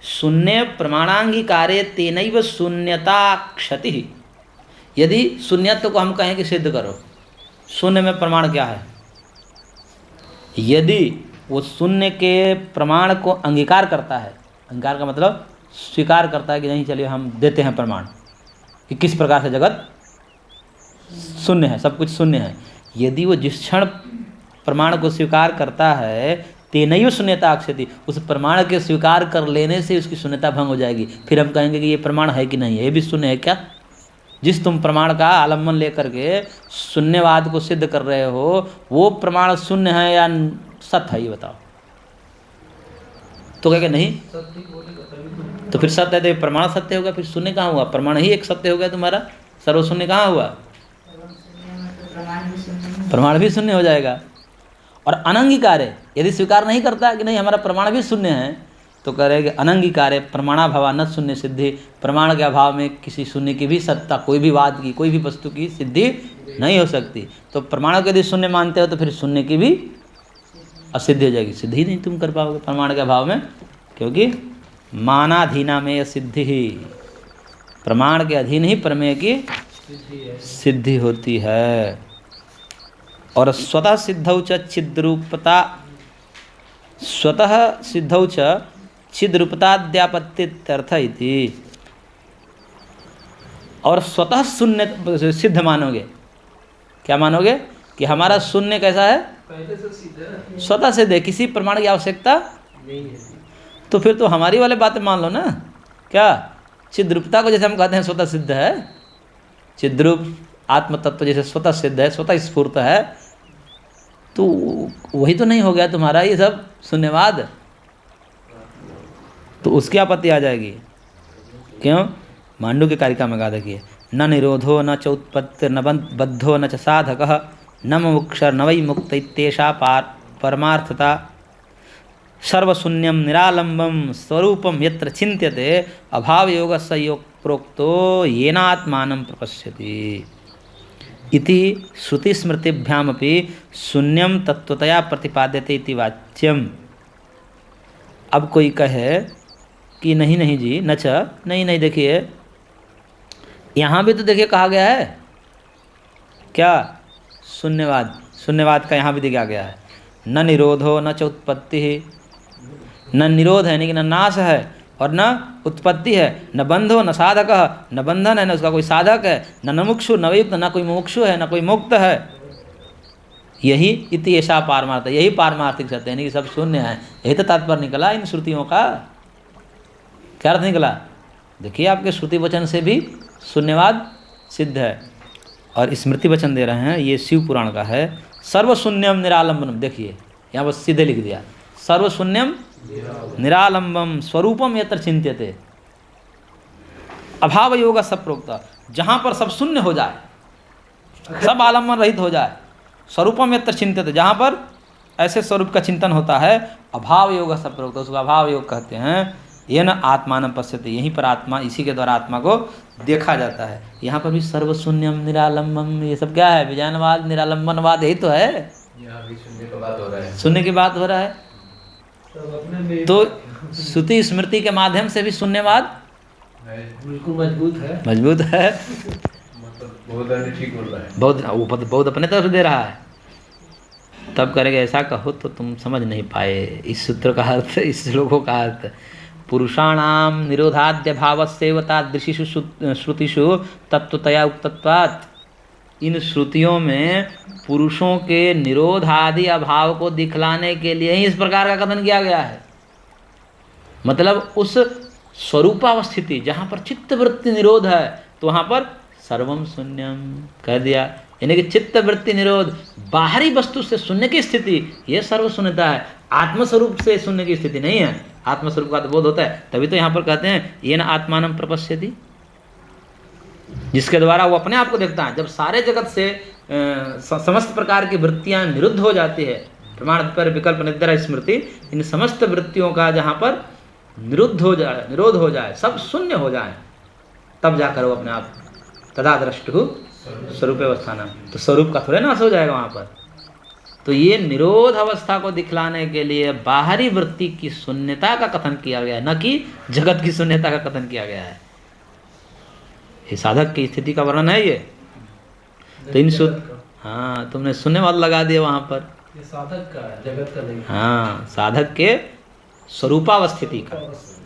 शून्य प्रमाणांगीकारे तेनैव शून्यता क्षति। यदि शून्यत्व को हम कहें कि सिद्ध करो, शून्य में प्रमाण क्या है, यदि वो शून्य के प्रमाण को अंगीकार करता है, अंगीकार का मतलब स्वीकार करता है कि नहीं चलिए हम देते हैं प्रमाण कि किस प्रकार से जगत शून्य है, सब कुछ शून्य है, यदि वो जिस क्षण प्रमाण को स्वीकार करता है तेनैव शून्यता क्षति, उस प्रमाण के स्वीकार कर लेने से उसकी शून्यता भंग हो जाएगी। फिर हम कहेंगे कि ये प्रमाण है कि नहीं है, ये भी शून्य है क्या। जिस तुम प्रमाण का आलम्बन लेकर के शून्यवाद को सिद्ध कर रहे हो वो प्रमाण शून्य है या सत्य है, ये बताओ। तो कहेगा नहीं, तो फिर सत्य है तो ये प्रमाण सत्य होगा, फिर शून्य कहाँ हुआ, प्रमाण ही एक सत्य हो गया तुम्हारा, सर्वशून्य कहाँ हुआ, प्रमाण भी शून्य हो जाएगा। और अनंगीकार है, यदि स्वीकार नहीं करता कि नहीं हमारा प्रमाण भी शून्य है, तो करेगा अनंगीकार है, प्रमाणाभावा न शून्य सिद्धि, प्रमाण के अभाव में किसी शून्य की भी सत्ता, कोई भी वाद की, कोई भी वस्तु की सिद्धि नहीं हो सकती। तो प्रमाण को यदि शून्य मानते हो तो फिर शून्य की भी असिद्धि हो जाएगी, सिद्धि नहीं तुम कर पाओगे प्रमाण के अभाव में, क्योंकि मानाधीना में सिद्धि ही, प्रमाण के अधीन ही प्रमेय की सिद्धि होती है। और स्वतः सिद्धौ च चिद्रूपता, स्वतः सिद्धौ च चिद्रूपताद्यापत्त्यर्थ इति। और स्वतः शून्य सिद्ध मानोगे, क्या मानोगे कि हमारा शून्य कैसा है, पहले से सिद्ध है, स्वतः सिद्ध है, किसी प्रमाण की आवश्यकता नहीं है। तो फिर तो हमारी वाले बातें मान लो ना। क्या चिद्रूपता को जैसे हम कहते हैं स्वतः सिद्ध है, चिद्रूप आत्म तत्व जैसे स्वतः सिद्ध है, स्वतः स्फूर्त है, तो वही तो नहीं हो गया तुम्हारा ये सब शून्यवाद, तो उसकी आपत्ति आ जाएगी। क्यों, मांडू की कारिका में कहा देखिए, न निरोधो न च उत्पत्ति न बद्धो न च साधकः न मुमुक्षर न वै मुक्त इत्येषा परमार्थता सर्वशून्यम निरालंबम स्वरूपम यत्र चिन्त्यते अभाव योग संयोग प्रोक्तो येनात्मानं प्रपश्यति इति श्रुति स्मृतिभ्यामपि शून्यम तत्वतया प्रतिपाद्यते इति वाच्यम। अब कोई कहे कि नहीं नहीं जी न च, नहीं नहीं, देखिए यहाँ भी तो देखिए कहा गया है क्या, शून्यवाद, शून्यवाद का यहाँ भी दिखाया गया है, न निरोधो न च उत्पत्ति, न निरोध है यानी कि न नाश है और न उत्पत्ति है, न बंधो न साधक, न बंधन है न उसका कोई साधक है, न मुमुक्षु न युक्त, न कोई मुमुक्षु है न कोई मुक्त है, यही इति ऐसा पारमार्थ, यही पारमार्थिक सत्य यानी कि सब शून्य है। यही तो तात्पर्य निकला इन श्रुतियों का। क्या अर्थ निकला, देखिए आपके श्रुति वचन से भी शून्यवाद सिद्ध है। और स्मृति वचन दे रहे हैं, ये शिव पुराण का है, सर्वशून्यम निरालंबनम, देखिए यहाँ बस सीधे लिख दिया, सर्वशून्यम निरालंबम स्वरूपम यत्र चिन्त्यते अभाव योग सब प्रोक्ता, जहाँ पर सब शून्य हो जाए, सब आलम्बन रहित हो जाए, स्वरूपम यत्र चिन्त्यते, जहाँ पर ऐसे स्वरूप का चिंतन होता है, अभाव योग सब प्रोक्ता, उसको अभाव योग कहते हैं। ये न आत्मानं पश्यते, यहीं पर आत्मा, इसी के द्वारा आत्मा को देखा जाता है। यहाँ पर भी सर्वशून्यम निरालंबम, ये सब क्या है, विजयनवाद निरालंबनवाद, यही तो है, यहाँ भी शून्य की बात हो रहा है, शून्य की बात हो रहा है। तो श्रुति स्मृति के माध्यम से भी शून्यवाद बिल्कुल मजबूत है, मजबूत है, मतलब बहुत आदमी ठीक बोल रहा है, बहुत अपने तरफ से दे रहा है। तब करेगा ऐसा कहो तो तुम समझ नहीं पाए इस सूत्र का अर्थ, इस श्लोकों का अर्थ। पुरुषाणाम निरोधाद्य भावस्यैव तादृशीषु श्रुतिषु तत्वतया उक्तत्वात्, इन श्रुतियों में पुरुषों के निरोधादि अभाव को दिखलाने के लिए ही इस प्रकार का कथन किया गया है। मतलब उस स्वरूपावस्थिति जहाँ पर चित्तवृत्ति निरोध है तो वहाँ पर सर्वम शून्यम कह दिया, यानी कि चित्तवृत्ति निरोध, बाहरी वस्तु से शून्य की स्थिति, ये सर्वशून्यता है, आत्मस्वरूप से शून्य की स्थिति नहीं है। आत्मस्वरूप का बोध होता है, तभी तो यहाँ पर कहते हैं ये न आत्मानं प्रपश्यति, जिसके द्वारा वो अपने आप को देखता है। जब सारे जगत से समस्त प्रकार की वृत्तियां निरुद्ध हो जाती है, प्रमाण पर विकल्प निद्रा स्मृति, इन समस्त वृत्तियों का जहाँ पर निरुद्ध हो जाए, निरोध हो जाए, सब शून्य हो जाए, तब जाकर वो अपने आप तदा द्रष्टु स्वरूप अवस्थाना, तो स्वरूप का थोड़े नाश हो जाएगा वहाँ पर। तो ये निरोध अवस्था को दिखलाने के लिए बाहरी वृत्ति की शून्यता का कथन किया गया है, न कि जगत की शून्यता का कथन किया गया है। ये साधक की स्थिति का वर्णन है ये। तो इन हाँ, तुमने शून्यवाद लगा दिया वहां पर। ये साधक का है, जगत का नहीं। हाँ, साधक के स्वरूपावस्थिति का।